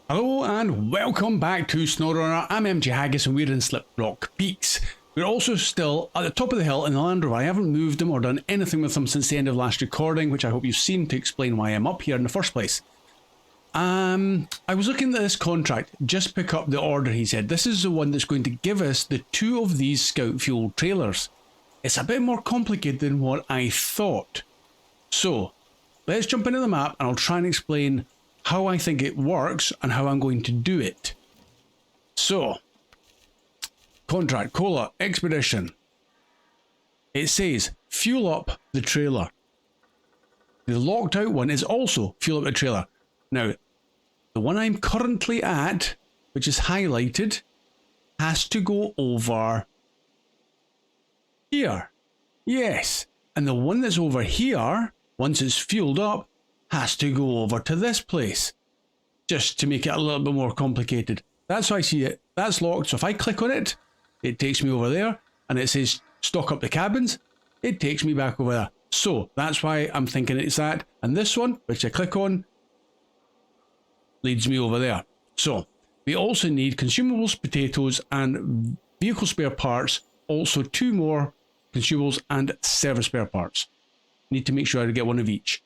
Hello and welcome back to Snowrunner. I'm MJ Haggis and we're in Sliprock Peaks. We're also still at the top of the hill in the Land Rover. I haven't moved them or done anything with them since the end of last recording, which I hope you've seen to explain why I'm up here in the first place. I was looking at this contract, just pick up the order he said. This is the one that's going to give us the two of these Scout Fuel trailers. It's a bit more complicated than what I thought. So, let's jump into the map and I'll try and explain how I think it works and how I'm going to do it. So, contract, Cola, Expedition. It says, fuel up the trailer. The locked out one is also fuel up the trailer. Now, the one I'm currently at, which is highlighted, has to go over here. Yes. And the one that's over here, once it's fueled up, has to go over to this place, just to make it a little bit more complicated. That's how I see it. That's locked, so if I click on it, it takes me over there, and it says stock up the cabins, it takes me back over there. So that's why I'm thinking it's that, and this one, which I click on, leads me over there. So we also need consumables, potatoes, and vehicle spare parts, also 2 more consumables and service spare parts. Need to make sure I get one of each.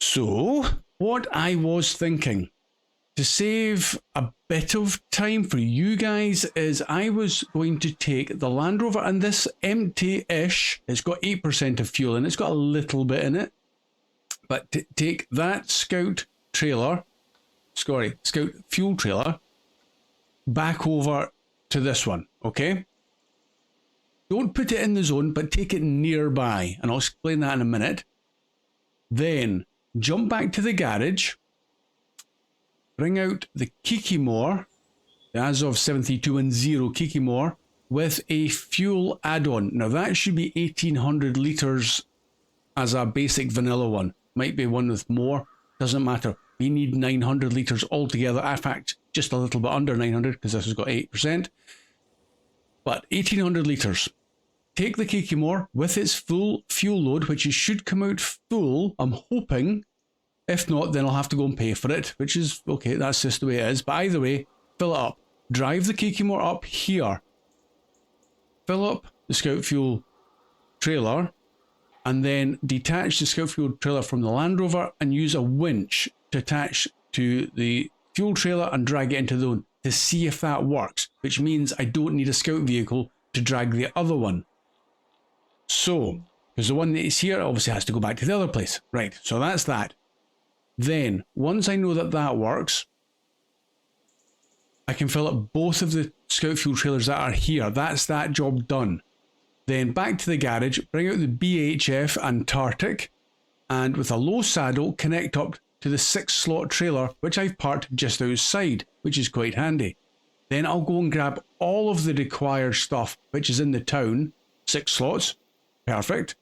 So, what I was thinking, to save a bit of time for you guys, is I was going to take the Land Rover, and this empty-ish, it's got 8% of fuel and it's got a little bit in it, but to take that Scout Fuel trailer, back over to this one, okay? Don't put it in the zone, but take it nearby, and I'll explain that in a minute. Then, jump back to the garage, bring out the Kikimore, the Azov 7310 Kikimore, with a fuel add-on. Now that should be 1800 litres as a basic vanilla one. Might be one with more, doesn't matter. We need 900 litres altogether. In fact, just a little bit under 900 because this has got 8%. But 1800 litres. Take the Kikimore with its full fuel load, which it should come out full, I'm hoping. If not, then I'll have to go and pay for it, which is, okay, that's just the way it is. But either way, fill it up. Drive the Kikimore up here. Fill up the Scout Fuel trailer, and then detach the Scout Fuel trailer from the Land Rover and use a winch to attach to the fuel trailer and drag it into the zone to see if that works, which means I don't need a Scout vehicle to drag the other one. So, because the one that is here obviously has to go back to the other place. Right, so that's that. Then, once I know that that works, I can fill up both of the Scout Fuel trailers that are here. That's that job done. Then back to the garage, bring out the BHF Antarctic, and with a low saddle, connect up to the 6-slot trailer, which I've parked just outside, which is quite handy. Then I'll go and grab all of the required stuff, which is in the town, 6 slots. Perfect.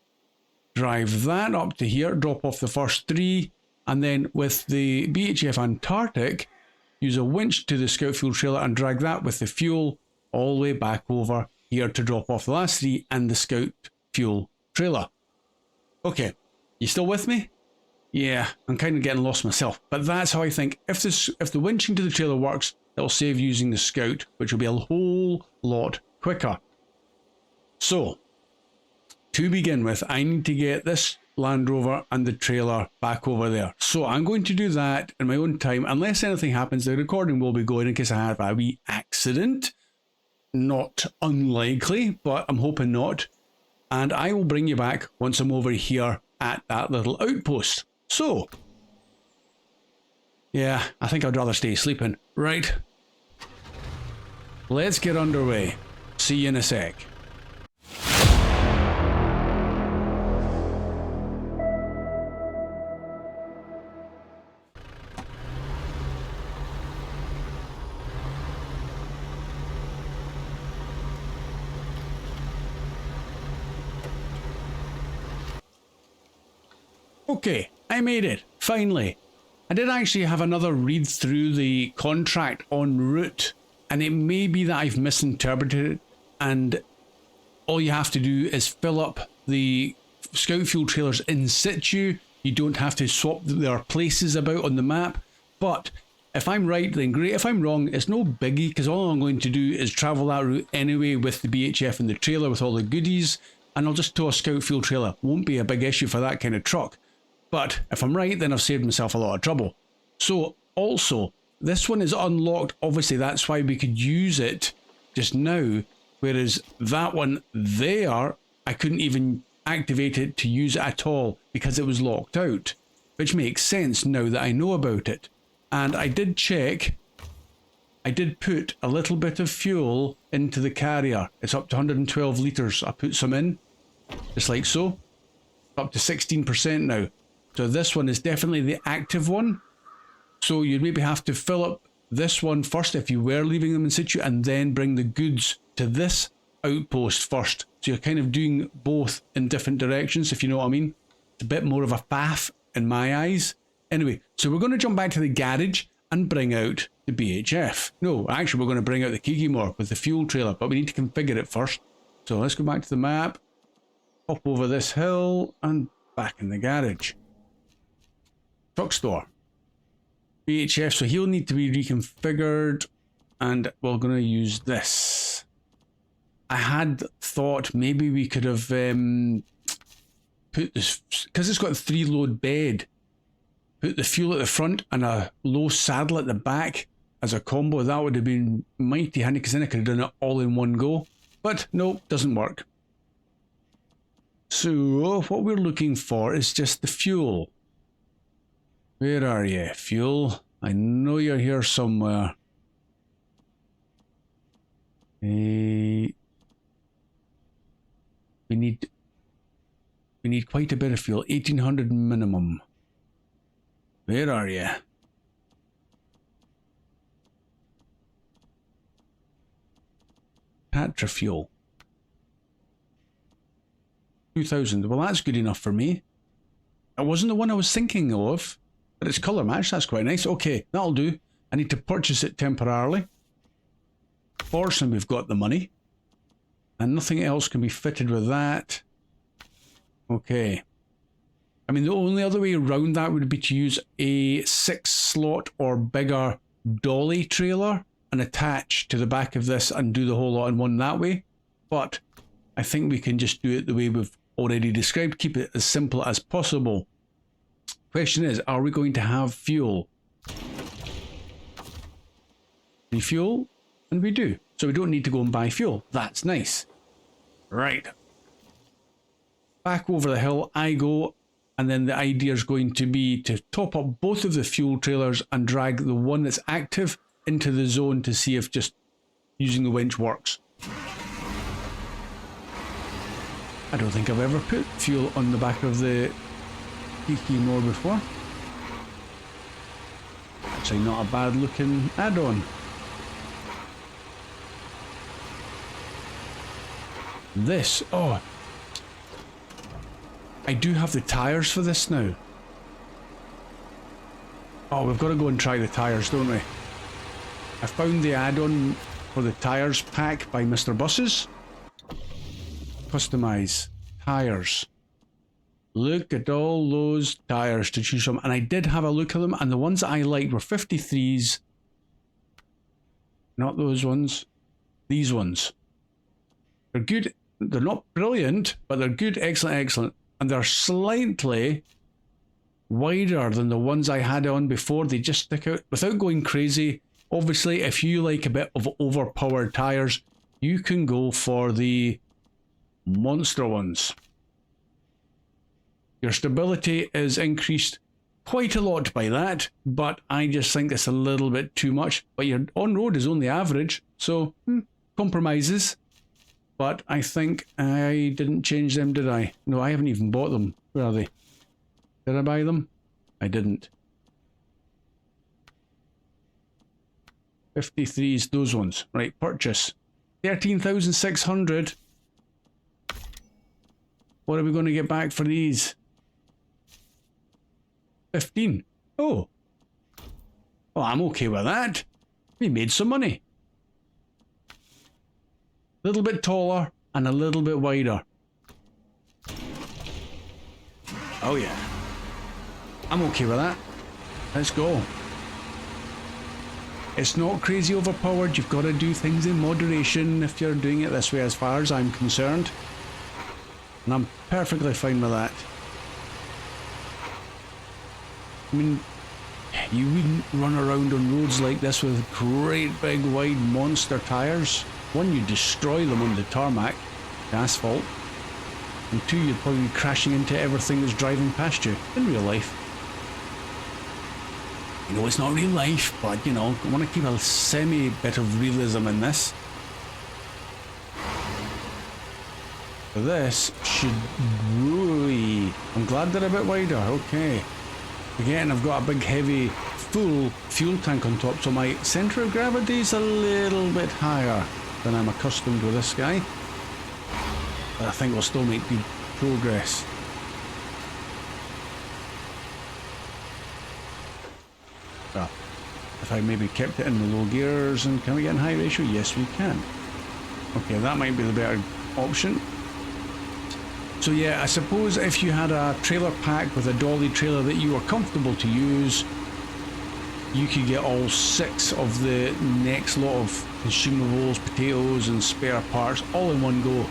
Drive that up to here, drop off the first 3, and then with the BHF Antarctic, use a winch to the Scout Fuel trailer and drag that with the fuel all the way back over here to drop off the last 3 and the Scout Fuel trailer. Okay, you still with me? Yeah, I'm kind of getting lost myself, but that's how I think. If the winching to the trailer works, it'll save using the Scout, which will be a whole lot quicker. So, to begin with, I need to get this Land Rover and the trailer back over there. So I'm going to do that in my own time. Unless anything happens, the recording will be going in case I have a wee accident. Not unlikely, but I'm hoping not. And I will bring you back once I'm over here at that little outpost. So, yeah, I think I'd rather stay sleeping. Right. Let's get underway. See you in a sec. Okay, I made it, finally. I did actually have another read through the contract en route, and it may be that I've misinterpreted it, and all you have to do is fill up the Scout Fuel trailers in situ. You don't have to swap their places about on the map, but If I'm right, then great. If I'm wrong, it's no biggie, because all I'm going to do is travel that route anyway with the BHF and the trailer with all the goodies, and I'll just tow a scout fuel trailer. Won't be a big issue for that kind of truck. But if I'm right, then I've saved myself a lot of trouble. So also, this one is unlocked. Obviously, that's why we could use it just now, whereas that one there, I couldn't even activate it to use it at all because it was locked out, which makes sense now that I know about it. And I did check, I did put a little bit of fuel into the carrier. It's up to 112 litres. I put some in, just like so, up to 16% now. So this one is definitely the active one. So you'd maybe have to fill up this one first if you were leaving them in situ, and then bring the goods to this outpost first. So you're kind of doing both in different directions, if you know what I mean. It's a bit more of a faff in my eyes. Anyway, so we're going to jump back to the garage and bring out the BHF. No, actually, we're going to bring out the Kikimor with the fuel trailer, but we need to configure it first. So let's go back to the map, hop over this hill, and back in the garage. Truck store. BHF, so he'll need to be reconfigured, and we're going to use this. I had thought maybe we could have put this, because it's got a 3-load bed, put the fuel at the front and a low saddle at the back as a combo. That would have been mighty handy, because then I could have done it all in one go. But no, doesn't work. So what we're looking for is just the fuel. Where are you, fuel? I know you're here somewhere. We need quite a bit of fuel. 1800 minimum. Where are you? Patra fuel. 2000. Well, that's good enough for me. It wasn't the one I was thinking of, but it's colour match. That's quite nice. Okay, that'll do. I need to purchase it temporarily. Fortunately, we've got the money, and nothing else can be fitted with that. Okay. I mean, the only other way around that would be to use a 6-slot or bigger dolly trailer and attach to the back of this and do the whole lot in one that way. But I think we can just do it the way we've already described. Keep it as simple as possible. Question is, are we going to have fuel? Refuel? And we do. So we don't need to go and buy fuel. That's nice. Right. Back over the hill I go. And then the idea is going to be to top up both of the fuel trailers and drag the one that's active into the zone to see if just using the winch works. I don't think I've ever put fuel on the back of the Kikimor before. Actually, not a bad looking add-on. This, oh, I do have the tyres for this now. Oh, we've got to go and try the tyres, don't we? I found the add-on for the tyres pack by Mr. Buses. Customize tyres. Look at all those tyres to choose from. And I did have a look at them, and the ones that I liked were 53s. Not those ones. These ones. They're good. They're not brilliant, but they're good. Excellent, excellent. And they're slightly wider than the ones I had on before. They just stick out without going crazy. Obviously, if you like a bit of overpowered tyres, you can go for the monster ones. Your stability is increased quite a lot by that, but I just think it's a little bit too much. But your on-road is only average, so compromises. But I think I didn't change them, did I? No, I haven't even bought them. Where are they? Did I buy them? I didn't. 53s, those ones. Right, purchase. 13,600. What are we going to get back for these? 15. Oh. Well, I'm okay with that. We made some money. A little bit taller and a little bit wider. Oh yeah. I'm okay with that. Let's go. It's not crazy overpowered. You've got to do things in moderation if you're doing it this way, as far as I'm concerned. And I'm perfectly fine with that. I mean, you wouldn't run around on roads like this with great big wide monster tyres. One, you'd destroy them on the tarmac, the asphalt. And two, you'd probably be crashing into everything that's driving past you in real life. You know, it's not real life, but you know, I want to keep a semi-bit of realism in this. This should really... I'm glad they're a bit wider, okay. Again, I've got a big heavy full fuel tank on top, so my centre of gravity is a little bit higher than I'm accustomed with this guy. But I think we'll still make good progress. Well, if I maybe kept it in the low gears, and can we get in high ratio? Yes, we can. Okay, that might be the better option. So yeah, I suppose if you had a trailer pack with a dolly trailer that you were comfortable to use, you could get all 6 of the next lot of consumables, potatoes and spare parts all in one go.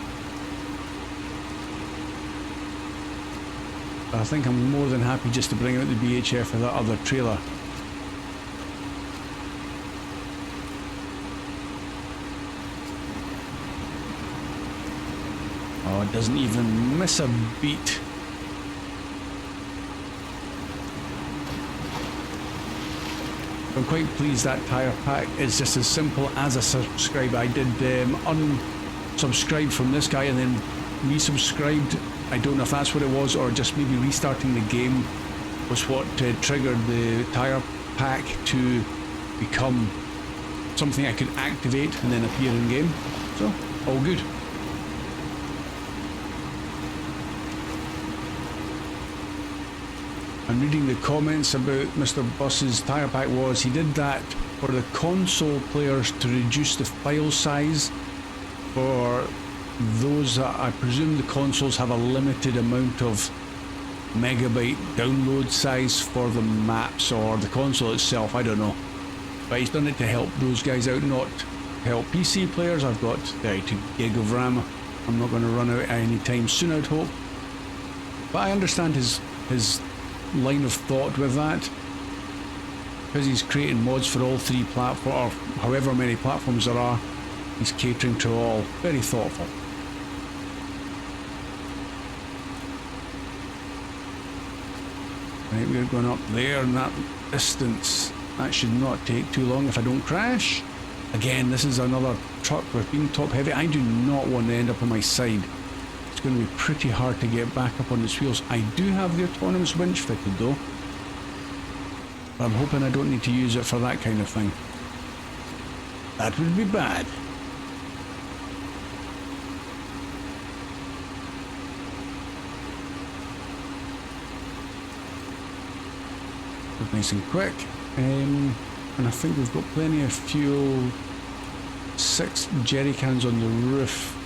I think I'm more than happy just to bring out the BHF with that other trailer. Oh, it doesn't even miss a beat. I'm quite pleased that tyre pack is just as simple as a subscribe. I did unsubscribe from this guy and then resubscribed. I don't know if that's what it was, or just maybe restarting the game was what triggered the tyre pack to become something I could activate and then appear in game. So, all good. I'm reading the comments about Mr. Bus's tyre pack was he did that for the console players to reduce the file size for those that I presume the consoles have a limited amount of megabyte download size for the maps or the console itself, I don't know. But he's done it to help those guys out, not help PC players. I've got 32 gig of RAM. I'm not going to run out anytime soon, I'd hope. But I understand his line of thought with that, because he's creating mods for all 3 platforms, or however many platforms there are. He's catering to all. Very thoughtful. Right, we're going up there in that distance. That should not take too long if I don't crash. Again, this is another truck with being top heavy. I do not want to end up on my side. It's going to be pretty hard to get back up on its wheels. I do have the autonomous winch fitted though, but I'm hoping I don't need to use it for that kind of thing. That would be bad. Nice and quick, and I think we've got plenty of fuel. 6 jerry cans on the roof.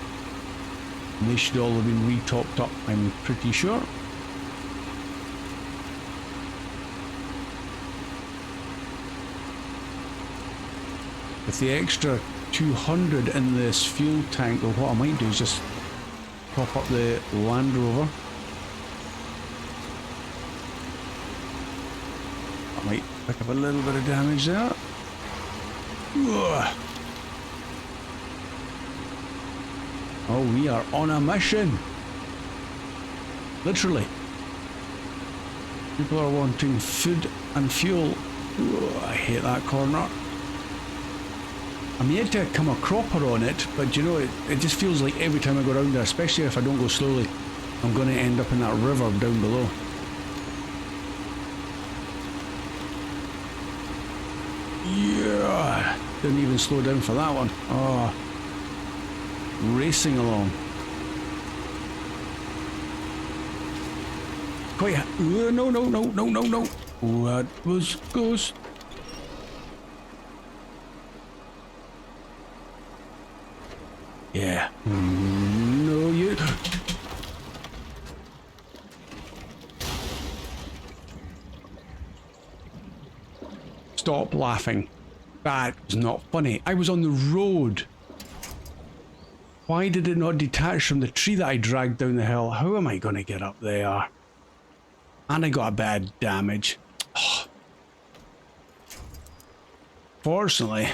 And they should all have been re-topped up, I'm pretty sure. With the extra 200 in this fuel tank, well, what I might do is just top up the Land Rover. I might pick up a little bit of damage there. Ugh. Oh, we are on a mission. Literally. People are wanting food and fuel. Ugh, I hate that corner. I'm yet to come a cropper on it, but you know, it just feels like every time I go around there, especially if I don't go slowly, I'm going to end up in that river down below. Yeah, didn't even slow down for that one. Oh. Racing along. Quite no. That was close. Yeah. No, you. Stop laughing. That was not funny. I was on the road. Why did it not detach from the tree that I dragged down the hill? How am I going to get up there? And I got a bad damage. Oh. Fortunately,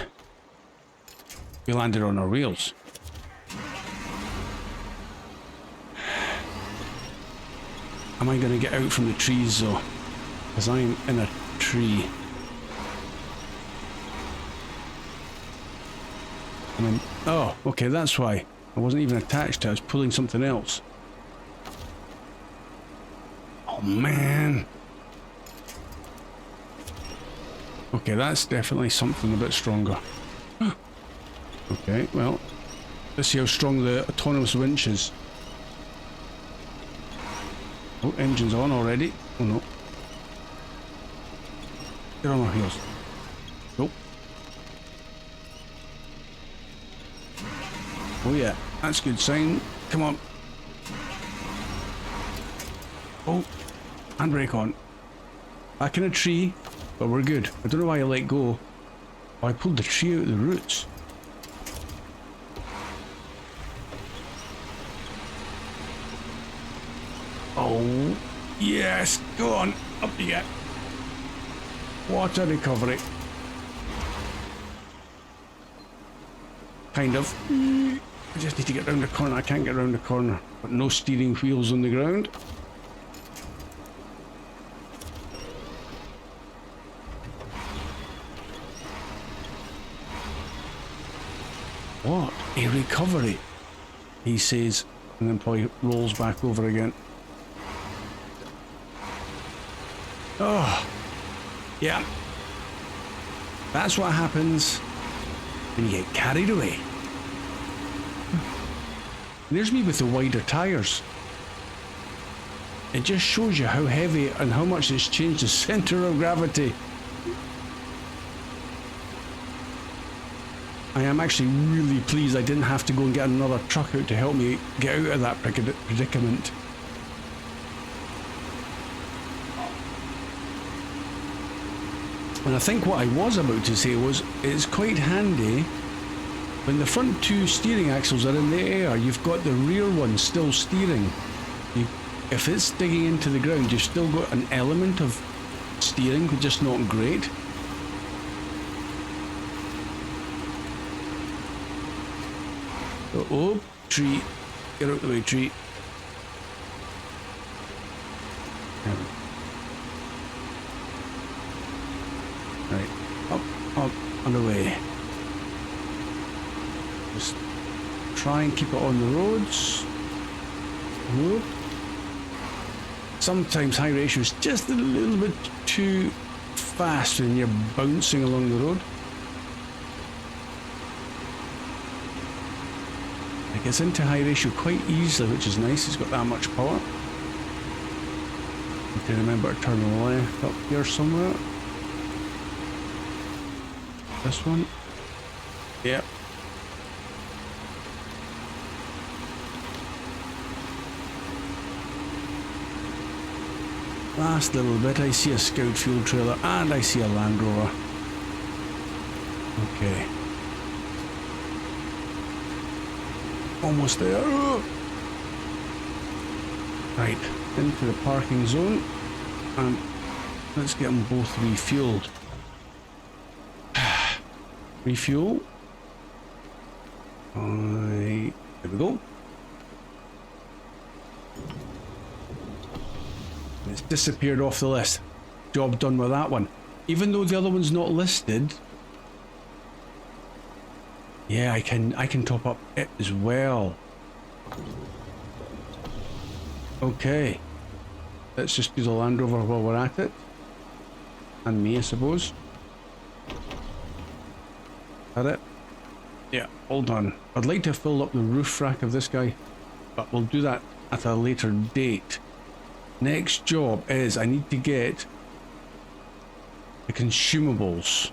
we landed on our wheels. Am I going to get out from the trees though? Because I'm in a tree. Oh, okay, that's why. I wasn't even attached to it. I was pulling something else. Oh, man. Okay, that's definitely something a bit stronger. Okay, well, let's see how strong the autonomous winch is. Oh, engine's on already. Oh, no. Get on our heels. Nope. Oh yeah, that's a good sign. Come on. Oh, handbrake on. Back in a tree, but we're good. I don't know why I let go. Oh, I pulled the tree out of the roots. Oh, yes. Go on. Up you get. What a recovery. Kind of. I just need to get round the corner. I can't get round the corner. But no steering wheels on the ground. What a recovery, he says, and then probably rolls back over again. Oh, yeah. That's what happens when you get carried away. There's me with the wider tyres. It just shows you how heavy and how much it's changed the centre of gravity. I am actually really pleased I didn't have to go and get another truck out to help me get out of that predicament. And I think what I was about to say was, it's quite handy when the front two steering axles are in the air, you've got the rear one still steering. If it's digging into the ground, you've still got an element of steering, just not great. Oh, tree. Get out of the way, tree. Right. Up, and away. Just try and keep it on the roads. Whoop. Sometimes high ratio is just a little bit too fast when you're bouncing along the road. It gets into high ratio quite easily, which is nice. It's got that much power. Need to remember to turn left up here somewhere. This one. Yep. Last little bit, I see a scout fuel trailer and I see a Land Rover. Okay. Almost there. Right, into the parking zone, and let's get them both refueled. Refuel. There we go. It's disappeared off the list. Job done with that one. Even though the other one's not listed. Yeah, I can top up it as well. Okay. Let's just do the Land Rover while we're at it. And me, I suppose. Had it? Yeah, all done. I'd like to fill up the roof rack of this guy, but we'll do that at a later date. Next job is I need to get the consumables.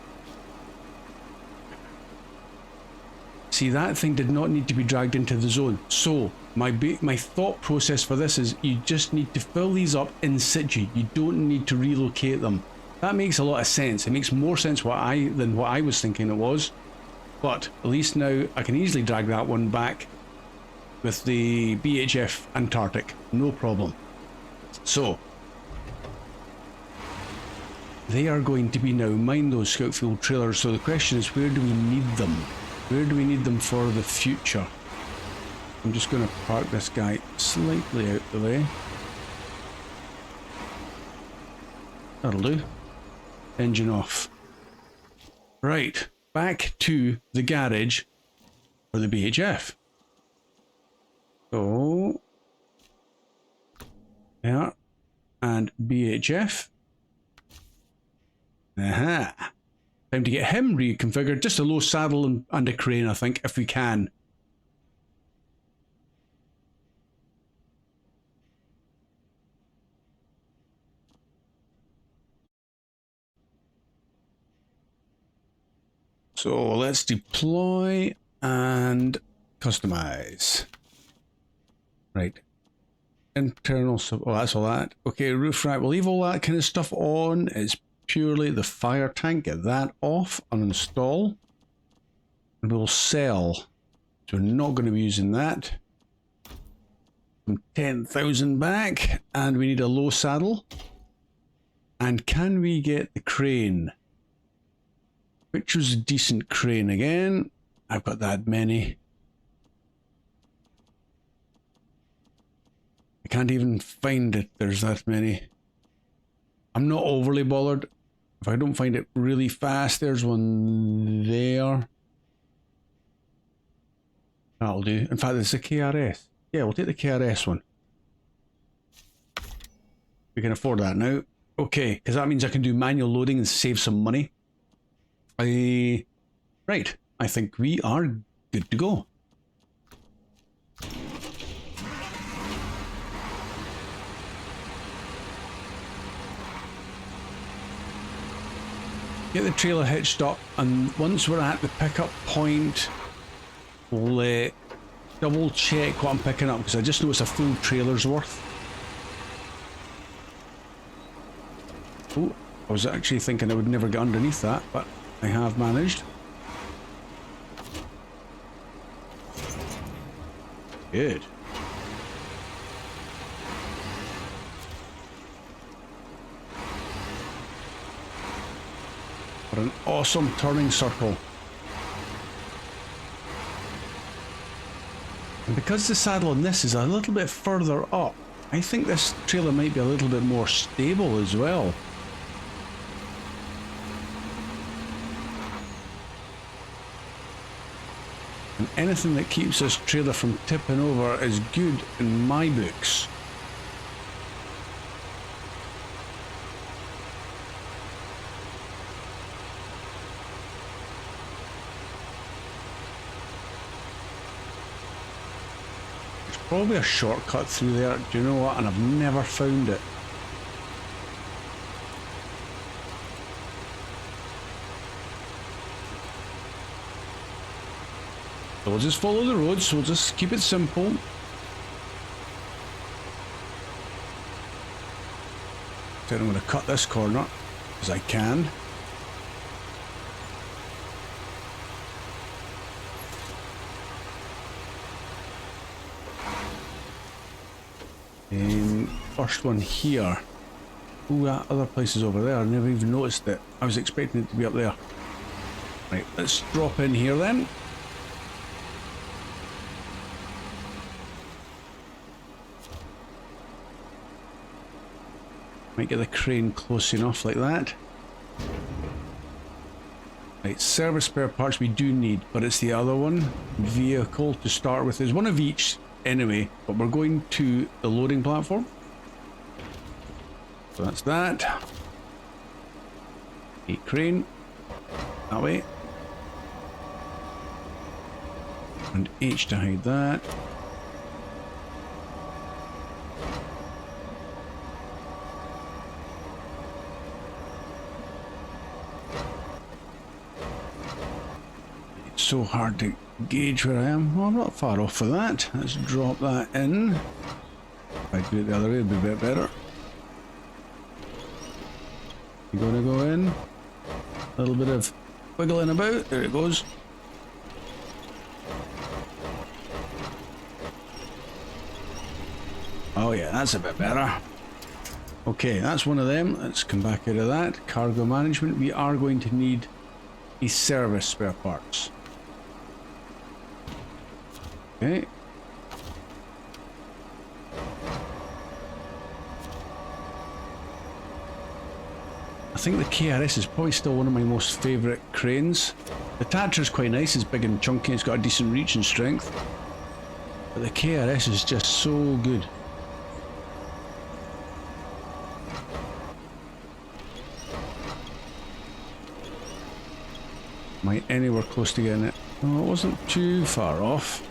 See, that thing did not need to be dragged into the zone. So my thought process for this is you just need to fill these up in situ. You don't need to relocate them. That makes a lot of sense. It makes more sense than what I was thinking it was. But at least now I can easily drag that one back with the BHF Antarctic. No problem. So, they are going to be now mine those scout fuel trailers. So the question is, where do we need them? Where do we need them for the future? I'm just going to park this guy slightly out the way. That'll do. Engine off. Right, back to the garage for the BHF. So, yeah, and BHF. Aha. Time to get him reconfigured. Just a low saddle and a crane, I think, if we can. So let's deploy and customize. Right. Internal, oh, that's all that. Okay, roof rack. We'll leave all that kind of stuff on. It's purely the fire tank. Get that off, uninstall. And we'll sell. So we're not going to be using that. 10,000 back. And we need a low saddle. And can we get the crane? Which was a decent crane again. I've got that many. I can't even find it. There's that many. I'm not overly bothered. If I don't find it really fast, there's one there. That'll do. In fact, it's a KRS. Yeah, we'll take the KRS one. We can afford that now. Okay, because that means I can do manual loading and save some money. Right, I think we are good to go. Get the trailer hitched up, and once we're at the pickup point, we'll double check what I'm picking up, because I just know it's a full trailer's worth. Oh, I was actually thinking I would never get underneath that, but I have managed. Good. What an awesome turning circle. And because the saddle on this is a little bit further up, I think this trailer might be a little bit more stable as well. And anything that keeps this trailer from tipping over is good in my books. There's probably a shortcut through there, do you know what? And I've never found it. So we'll just follow the roads, we'll just keep it simple. Then I'm going to cut this corner, as I can. And first one here. Ooh, that other place is over there, I never even noticed it. I was expecting it to be up there. Right, let's drop in here then. Might get the crane close enough like that. Right, service spare parts we do need, but it's the other one. Vehicle to start with. There's one of each anyway, but we're going to the loading platform. So that's that. A crane. That way. And H to hide that. So hard to gauge where I am. Well, I'm not far off for that. Let's drop that in. If I do it the other way, it'd be a bit better. You're gonna go in. A little bit of wiggling about. There it goes. Oh yeah, that's a bit better. Okay, that's one of them. Let's come back out of that. Cargo management. We are going to need a service spare parts. Okay. I think the KRS is probably still one of my most favourite cranes. The Tatra's quite nice, it's big and chunky, it's got a decent reach and strength. But the KRS is just so good. Am I anywhere close to getting it? Oh, it wasn't too far off.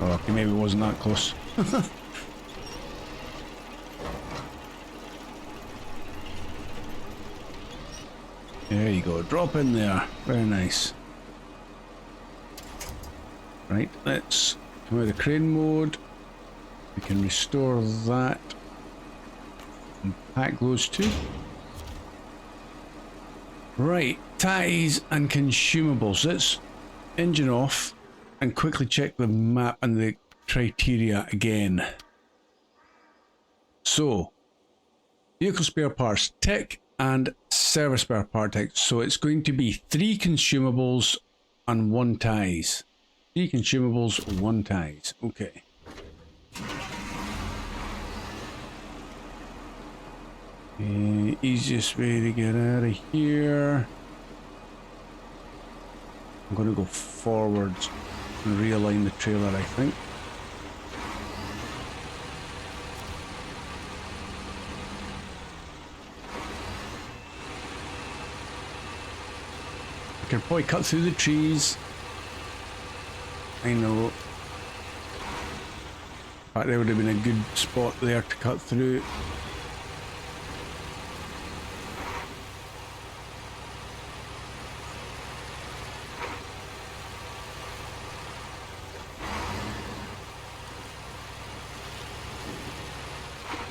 Oh, okay, maybe it wasn't that close. There you go, drop in there. Very nice. Right, let's come out of crane mode. We can restore that. And pack those two. Right, ties and consumables. Let's engine off and quickly check the map and the criteria again. So, vehicle spare parts, tech and service spare part tech. So it's going to be 3 consumables and 1 ties. 3 consumables, 1 ties. Okay. Easiest way to get out of here. I'm going to go forwards and realign the trailer, I think. I could probably cut through the trees. I know. In fact, there would have been a good spot there to cut through.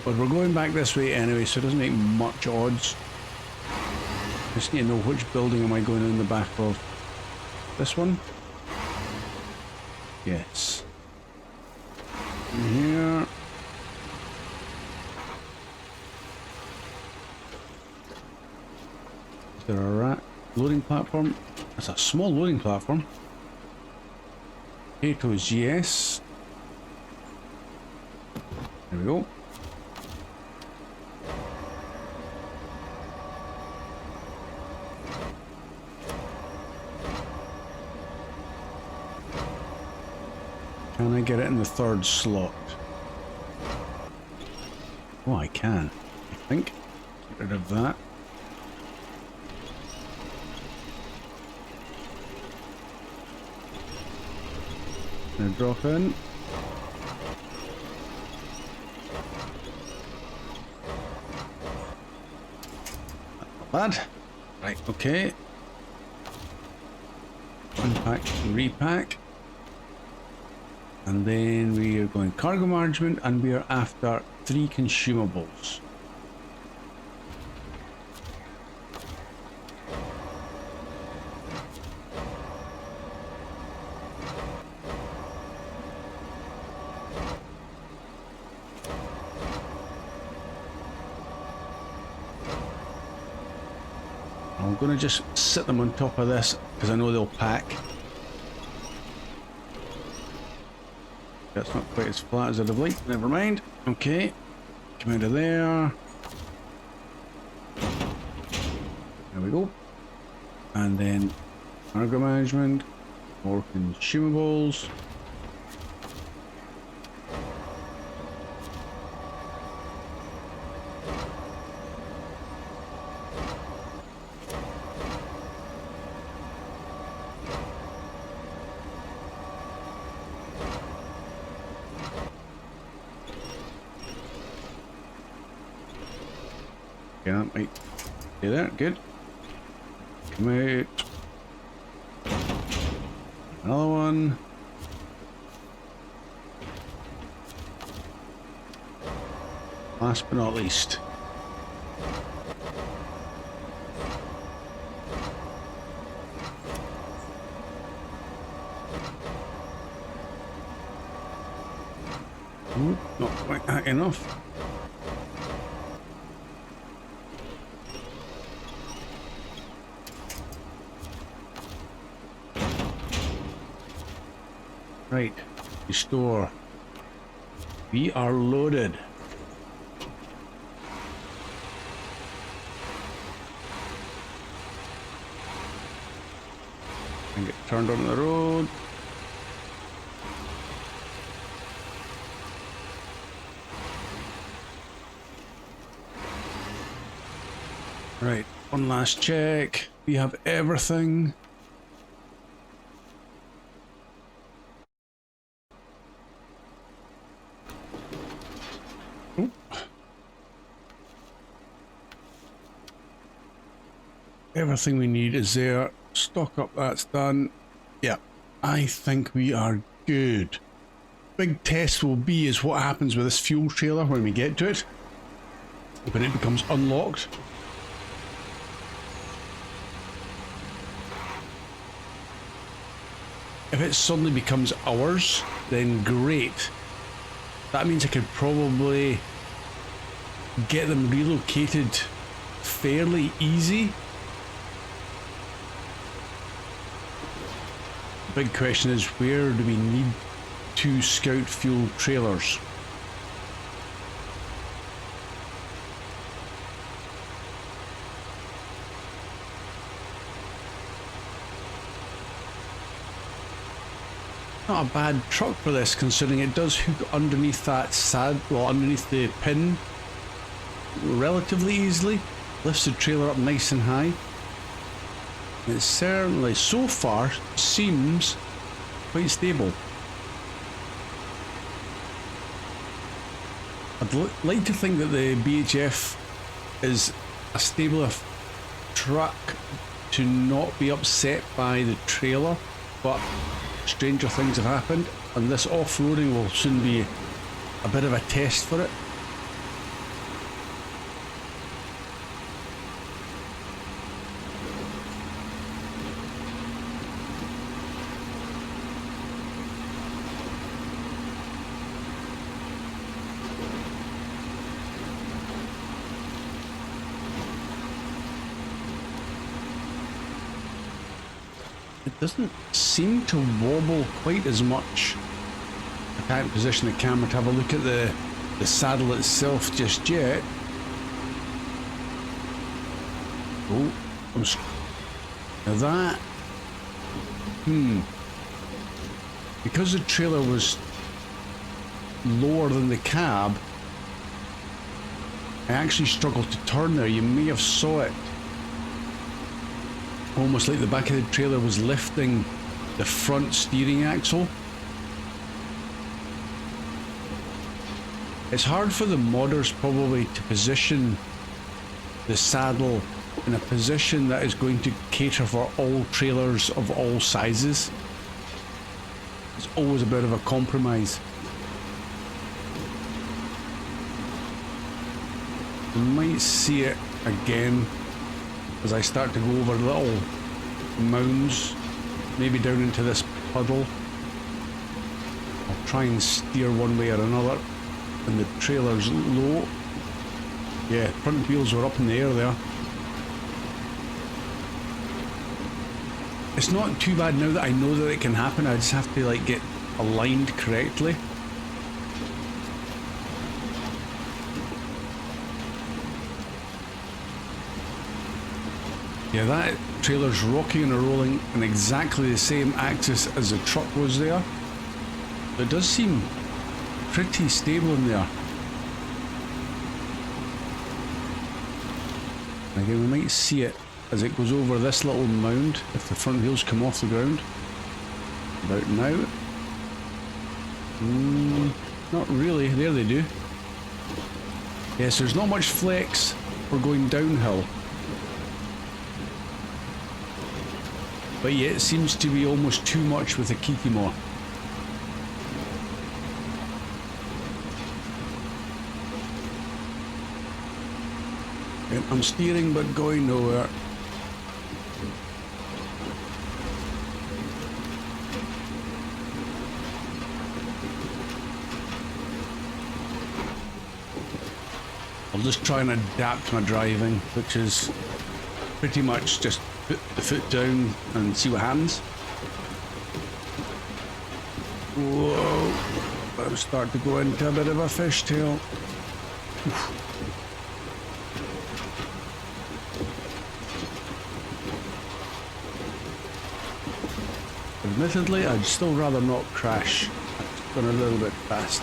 But we're going back this way anyway, so it doesn't make much odds. Just need to know which building am I going in the back of. This one? Yes. In here. Is there a rat loading platform? That's a small loading platform. Potatoes, yes. There we go. Can I get it in the 3rd slot? Oh, I can, I think. Get rid of that. Now drop in. Not bad. Right, okay. Unpack, repack. And then we are going cargo management, and we are after 3 consumables. I'm going to just sit them on top of this because I know they'll pack. That's not quite as flat as I'd have liked, never mind. Okay, come out of there. There we go. And then cargo management, more consumables. Okay, that might do that. Good. Come out. Another one. Last but not least. Ooh, not quite high enough. Right, restore. We are loaded. And get turned on the road. Right, one last check. We have everything. Everything we need is there. Stock up, that's done. Yeah, I think we are good. Big test will be is what happens with this fuel trailer when we get to it. When it becomes unlocked. If it suddenly becomes ours, then great. That means I could probably get them relocated fairly easy. The big question is, where do we need 2 scout fuel trailers? Not a bad truck for this, considering it does hook underneath that underneath the pin relatively easily. Lifts the trailer up nice and high. It certainly, so far, seems quite stable. I'd like to think that the BHF is a stable enough truck to not be upset by the trailer, but stranger things have happened, and this off-roading will soon be a bit of a test for it. It doesn't seem to wobble quite as much. I can't position the camera to have a look at the saddle itself just yet. Oh, now that... Because the trailer was lower than the cab, I actually struggled to turn there. You may have saw it. Almost like the back of the trailer was lifting the front steering axle. It's hard for the modders probably to position the saddle in a position that is going to cater for all trailers of all sizes. It's always a bit of a compromise. You might see it again as I start to go over little mounds, maybe down into this puddle. I'll try and steer one way or another, and the trailer's low. Yeah, front wheels are up in the air there. It's not too bad now that I know that it can happen. I just have to like get aligned correctly. Yeah, that trailer's rocking and rolling in exactly the same axis as the truck was there. It does seem pretty stable in there. Again, we might see it as it goes over this little mound if the front wheels come off the ground. About now. Not really. There they do. Yes, there's not much flex for going downhill. But yet it seems to be almost too much with a Kikimo. And I'm steering but going nowhere. I'll just try and adapt my driving, which is pretty much just put the foot down and see what happens. Whoa, I'm starting to go into a bit of a fishtail. Admittedly, I'd still rather not crash. It's gone a little bit fast.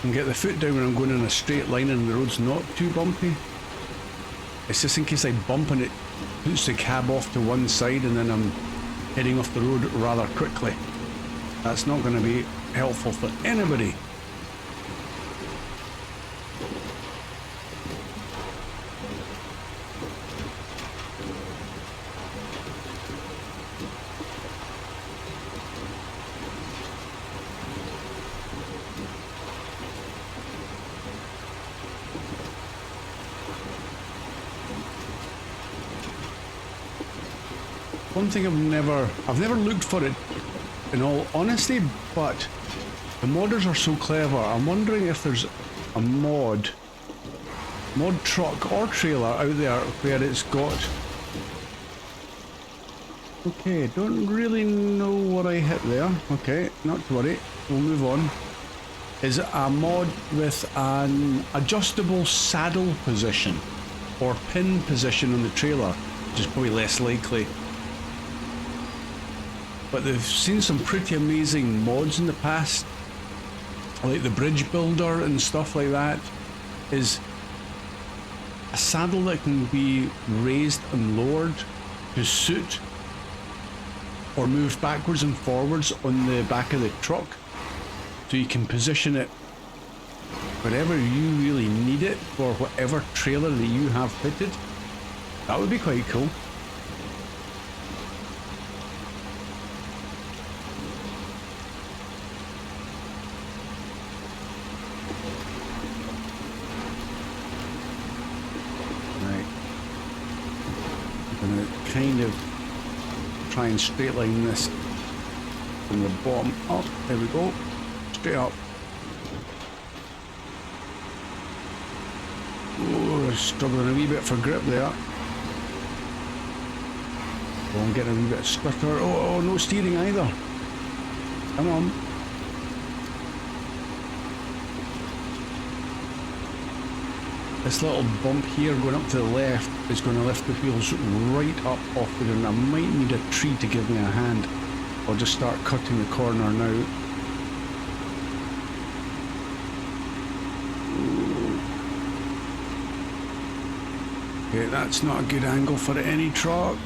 And get the foot down when I'm going in a straight line and the road's not too bumpy. It's just in case I bump and it puts the cab off to one side and then I'm heading off the road rather quickly. That's not going to be helpful for anybody. One thing I've never looked for it in all honesty, but the modders are so clever. I'm wondering if there's a mod truck or trailer out there where it's got... Okay, don't really know what I hit there. Okay, not to worry, we'll move on. Is a mod with an adjustable saddle position or pin position on the trailer, which is probably less likely. But they've seen some pretty amazing mods in the past, like the bridge builder and stuff like that, is a saddle that can be raised and lowered to suit or moved backwards and forwards on the back of the truck, so you can position it wherever you really need it for whatever trailer that you have fitted. That would be quite cool. Kind of try and straight line this from the bottom up. There we go, straight up. Oh, struggling a wee bit for grip there. Oh, I'm getting a wee bit stutter. Oh, no steering either. Come on. This little bump here going up to the left is going to lift the wheels right up off the ground. I might need a tree to give me a hand. I'll just start cutting the corner now. Okay, that's not a good angle for any truck.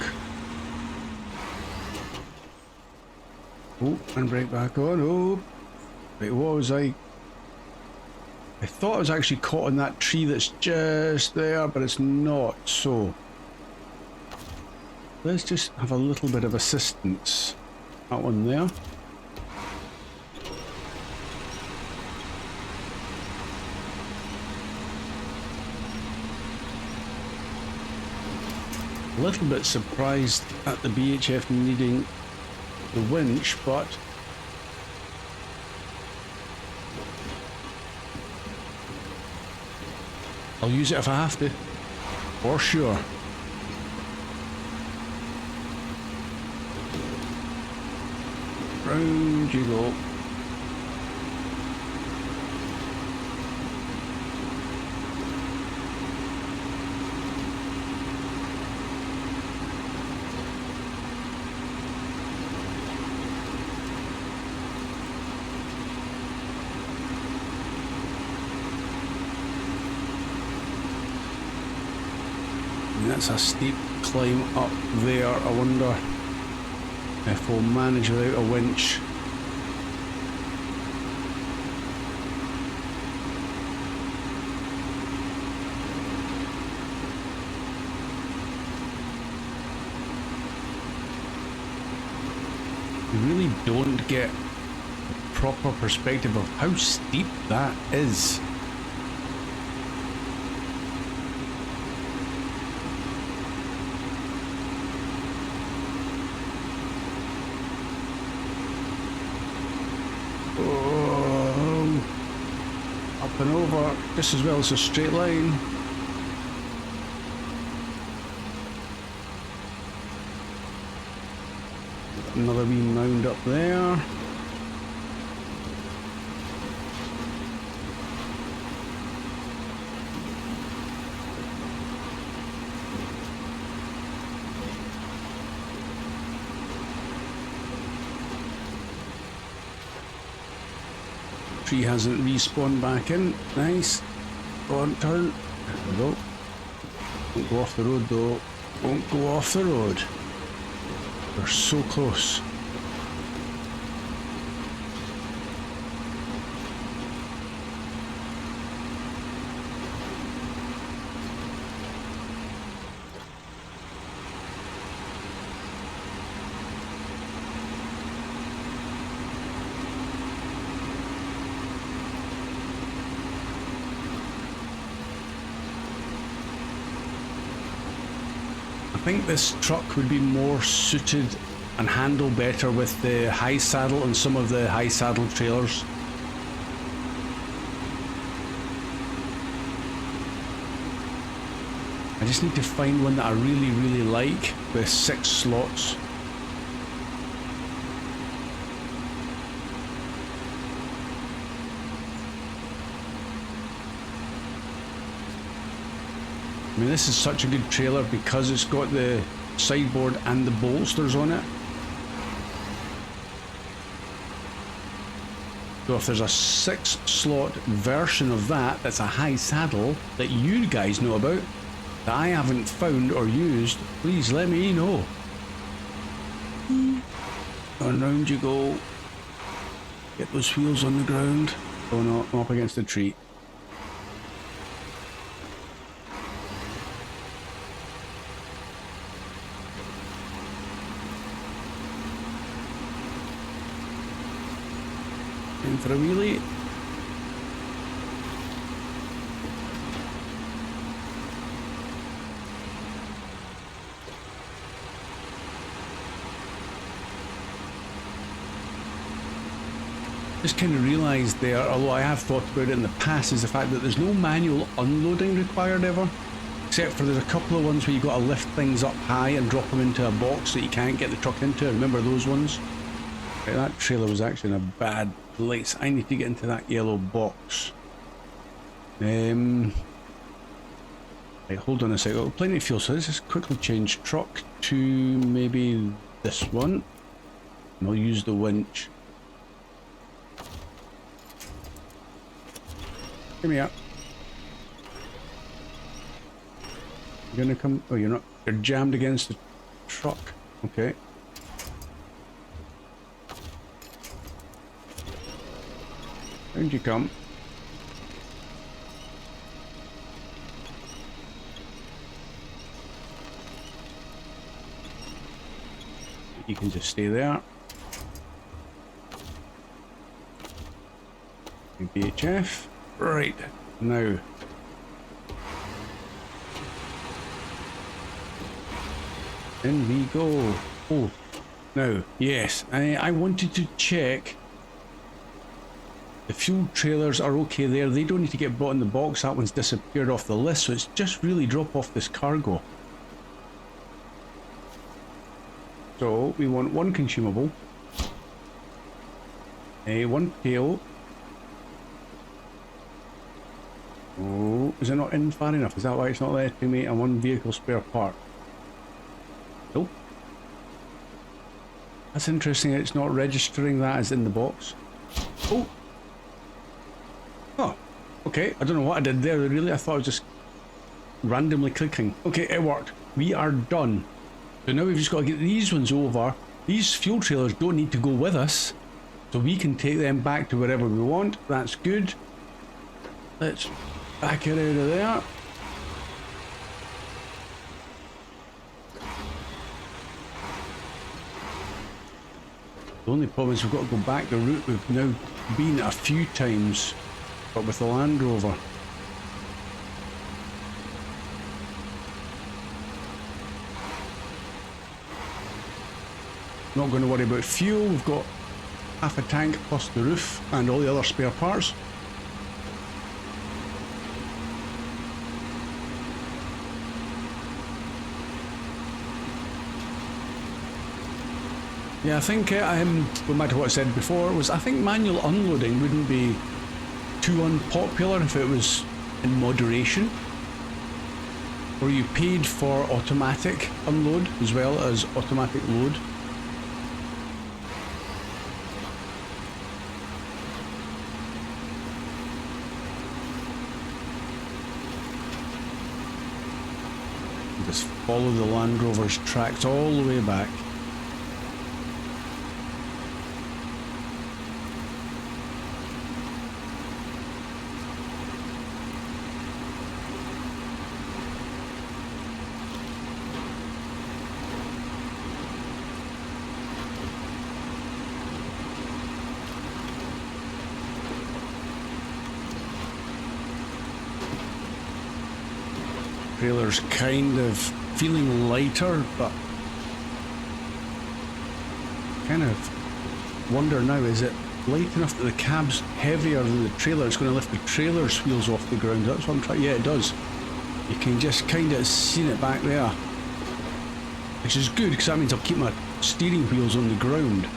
Oh, and brake back on. Oh, wait, what was I thought I was actually caught in that tree that's just there, but it's not, so let's just have a little bit of assistance. That one there. A little bit surprised at the BHF needing the winch, but I'll use it if I have to, for sure. Round you go. That's a steep climb up there. I wonder if we'll manage without a winch. really don't get a proper perspective of how steep that is. Up and over, just as well as a straight line. Another wee mound up there. Tree hasn't respawned back in. Nice. Go on, turn. There we go. Don't go off the road though. Don't go off the road. We're so close. I think this truck would be more suited and handle better with the high saddle and some of the high saddle trailers. I just need to find one that I really like with 6 slots. I mean, this is such a good trailer because it's got the sideboard and the bolsters on it. So if there's a 6 slot version of that that's a high saddle that you guys know about that I haven't found or used, please let me know. And round you go. Get those wheels on the ground. Oh no, I'm up against the tree. In for a wheelie. Just kind of realised there, although I have thought about it in the past, is the fact that there's no manual unloading required ever, except for there's a couple of ones where you got to lift things up high and drop them into a box that you can't get the truck into. Remember those ones? Right, that trailer was actually in a bad place. I need to get into that yellow box. Right, hold on a second. Oh, plenty of fuel, so let's just quickly change truck to maybe this one. And I'll use the winch. Give me up. You're gonna come. Oh, you're not. You're jammed against the truck. Okay. Round you come. You can just stay there. BHF. Right, now. In we go. Oh, now, yes, I wanted to check. The fuel trailers are okay there. They don't need to get bought in the box. That one's disappeared off the list, so it's just really drop off this cargo. So we want 1 consumable, 1 pail. Oh, is it not in far enough? Is that why it's not letting me? And 1 vehicle spare part. Nope. That's interesting. It's not registering that as in the box. Oh. Oh. Okay. I don't know what I did there. Really, I thought I was just randomly clicking. Okay, it worked. We are done. So now we've just got to get these ones over. These fuel trailers don't need to go with us, so we can take them back to wherever we want. That's good. Let's back it out of there. The only problem is we've got to go back the route we've now been a few times, but with the Land Rover. Not going to worry about fuel, we've got half a tank plus the roof and all the other spare parts. Yeah, I think, going back to what I said before, I think manual unloading wouldn't be too unpopular if it was in moderation. Or you paid for automatic unload as well as automatic load. Just follow the Land Rover's tracks all the way back. Trailer's kind of feeling lighter, but kind of wonder now, is it light enough that the cab's heavier than the trailer? It's going to lift the trailer's wheels off the ground. That's what I'm trying. Yeah, it does. You can just kind of see it back there, which is good because that means I'll keep my steering wheels on the ground.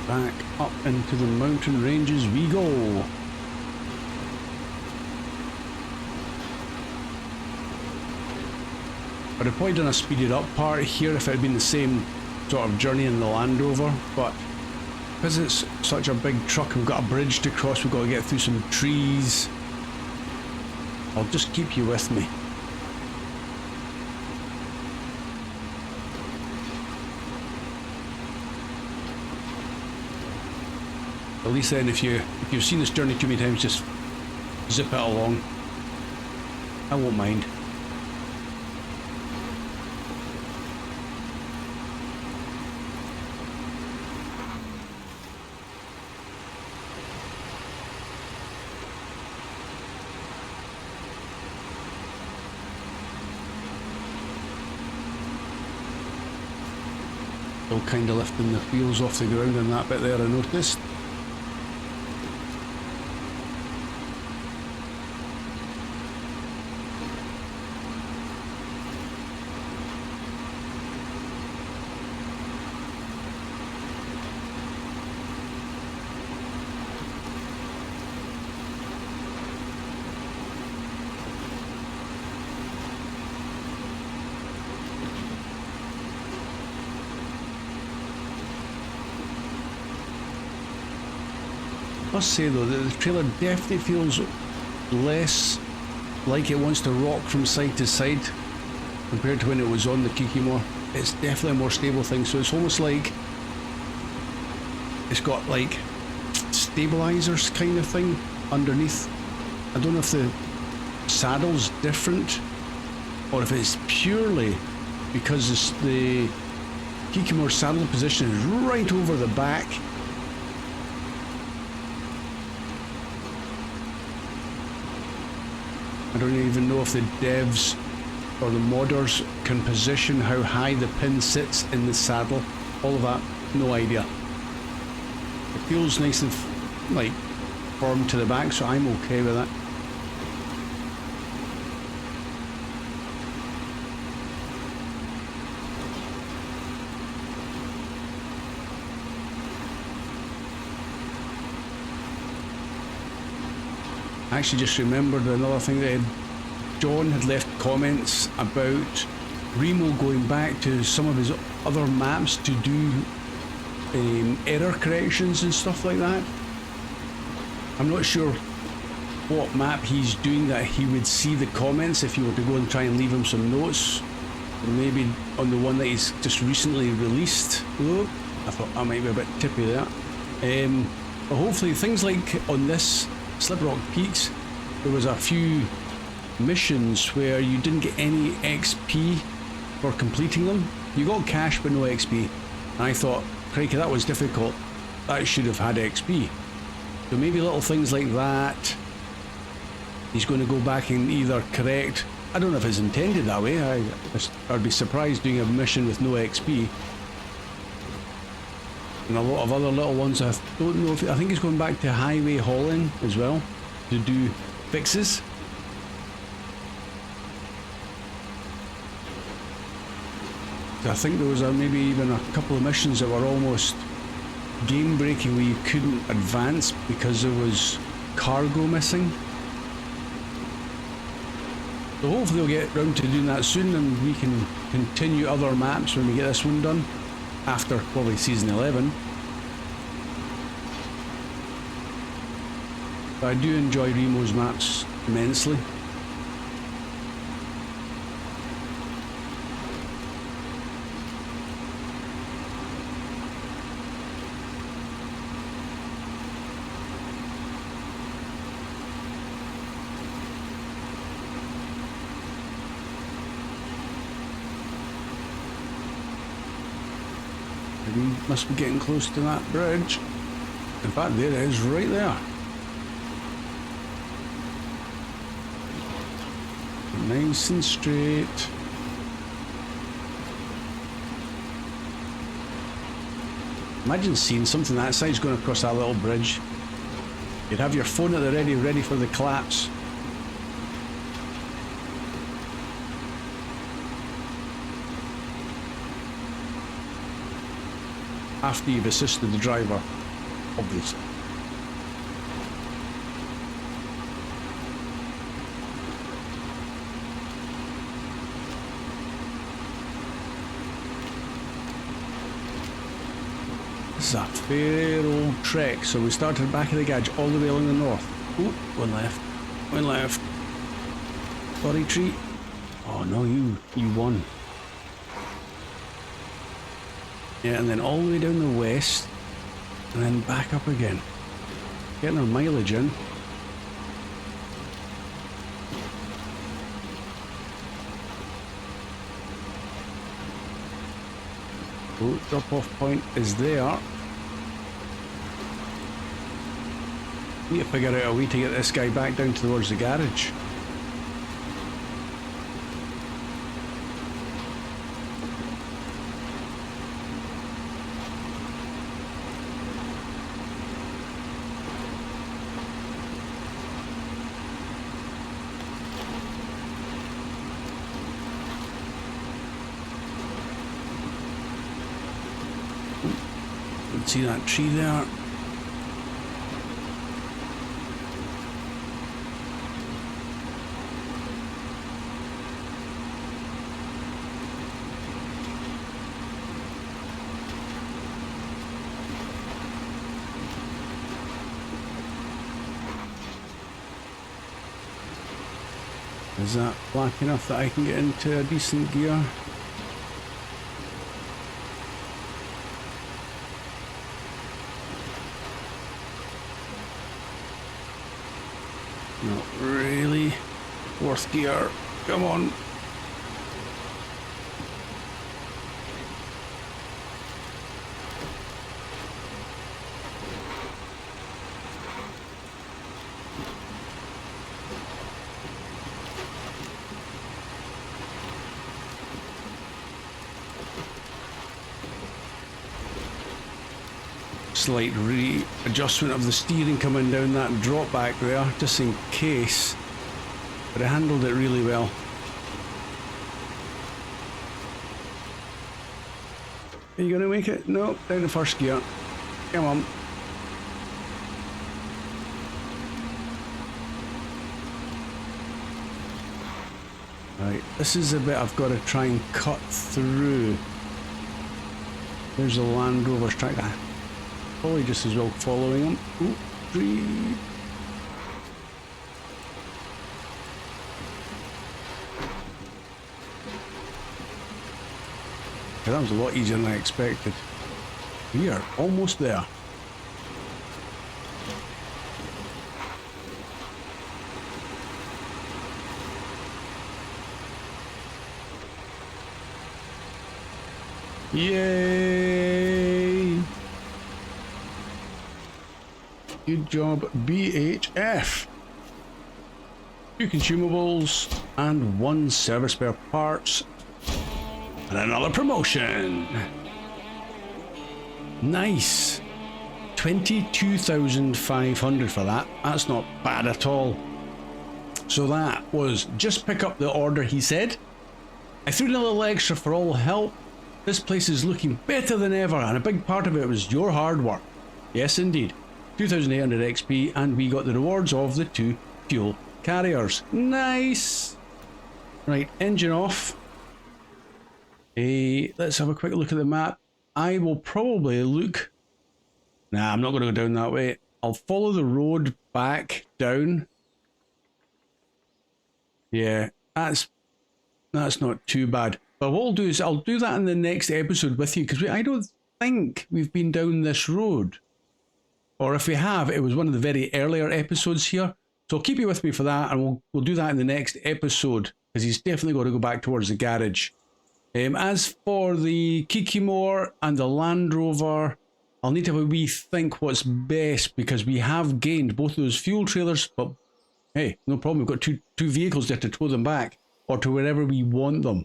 Back up into the mountain ranges we go. I'd have probably done a speeded up part here if it had been the same sort of journey in the Land Rover, but because it's such a big truck, we've got a bridge to cross, we've got to get through some trees. I'll just keep you with me. At least then, if you've seen this journey too many times, just zip it along. I won't mind. Still kind of lifting the wheels off the ground in that bit there, I noticed. I must say though that the trailer definitely feels less like it wants to rock from side to side compared to when it was on the Kikimor. It's definitely a more stable thing, so it's almost like it's got like stabilizers kind of thing underneath. I don't know if the saddle's different or if it's purely because the Kikimor saddle position is right over the back. I don't even know if the devs or the modders can position how high the pin sits in the saddle. All of that, no idea. It feels nice and like firm to the back, so I'm okay with that. I actually just remembered another thing that John had left comments about Remo going back to some of his other maps to do error corrections and stuff like that. I'm not sure what map he's doing that he would see the comments if you were to go and try and leave him some notes. Maybe on the one that he's just recently released. Oh, I thought I might be a bit tippy there. But hopefully things like on this Sliprock Peaks, there was a few missions where you didn't get any XP for completing them. You got cash but no XP. And I thought, crikey, that was difficult. That should have had XP. So maybe little things like that. He's going to go back and either correct. I don't know if it's intended that way. I'd be surprised doing a mission with no XP. And a lot of other little ones. I don't know if I think he's going back to highway hauling as well to do fixes. I think there was maybe even a couple of missions that were almost game breaking where you couldn't advance because there was cargo missing. So hopefully we'll get round to doing that soon and we can continue other maps when we get this one done after probably season 11. But I do enjoy Remo's maps immensely. We must be getting close to that bridge. In fact, there it is, right there. Nice and straight. Imagine seeing something that size going across that little bridge. You'd have your phone at the ready for the collapse. After you've assisted the driver, obviously. This is a fair old trek, so we started back of the garage all the way along the north. Oh, one left. One left. Sorry, tree. Oh no, you won. Yeah, and then all the way down the west, and then back up again. Getting our mileage in. Oh, drop-off point is there. Need to figure out a way to get this guy back down towards the garage. See that tree there? Is that black enough that I can get into a decent gear? Not really. Fourth gear. Come on. Slight readjustment of the steering coming down that drop back there, just in case, but I handled it really well. Are you gonna make it? No, down to first gear. Come on. Right, this is the bit I've got to try and cut through. There's the Land Rover's track. Probably just as well following him. Ooh, tree. Okay, that was a lot easier than I expected. We are almost there. Yay! Good job, BHF. 2 consumables and 1 service spare parts and another promotion. Nice. 22,500 for that. That's not bad at all. So that was just pick up the order he said. I threw in a little extra for all help. This place is looking better than ever, and a big part of it was your hard work. Yes, indeed. 2,800 XP, and we got the rewards of the 2 fuel carriers. Nice! Right, engine off. Let's have a quick look at the map. I will probably look... Nah, I'm not going to go down that way. I'll follow the road back down. Yeah, that's not too bad. But what I'll do is I'll do that in the next episode with you, because I don't think we've been down this road. Or if we have, it was one of the very earlier episodes here. So keep you with me for that, and we'll do that in the next episode, because he's definitely got to go back towards the garage. As for the Kikimore and the Land Rover, I'll need to have a wee think what's best, because we have gained both of those fuel trailers, but hey, no problem. We've got two vehicles there to tow them back, or to wherever we want them.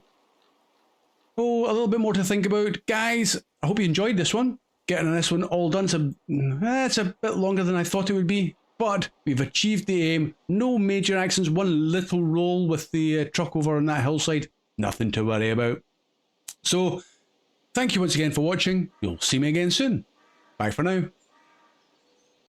So a little bit more to think about. Guys, I hope you enjoyed this one. Getting this one all done. It's a bit longer than I thought it would be, but we've achieved the aim. No major accidents. One little roll with the truck over on that hillside. Nothing to worry about. So, thank you once again for watching. You'll see me again soon. Bye for now.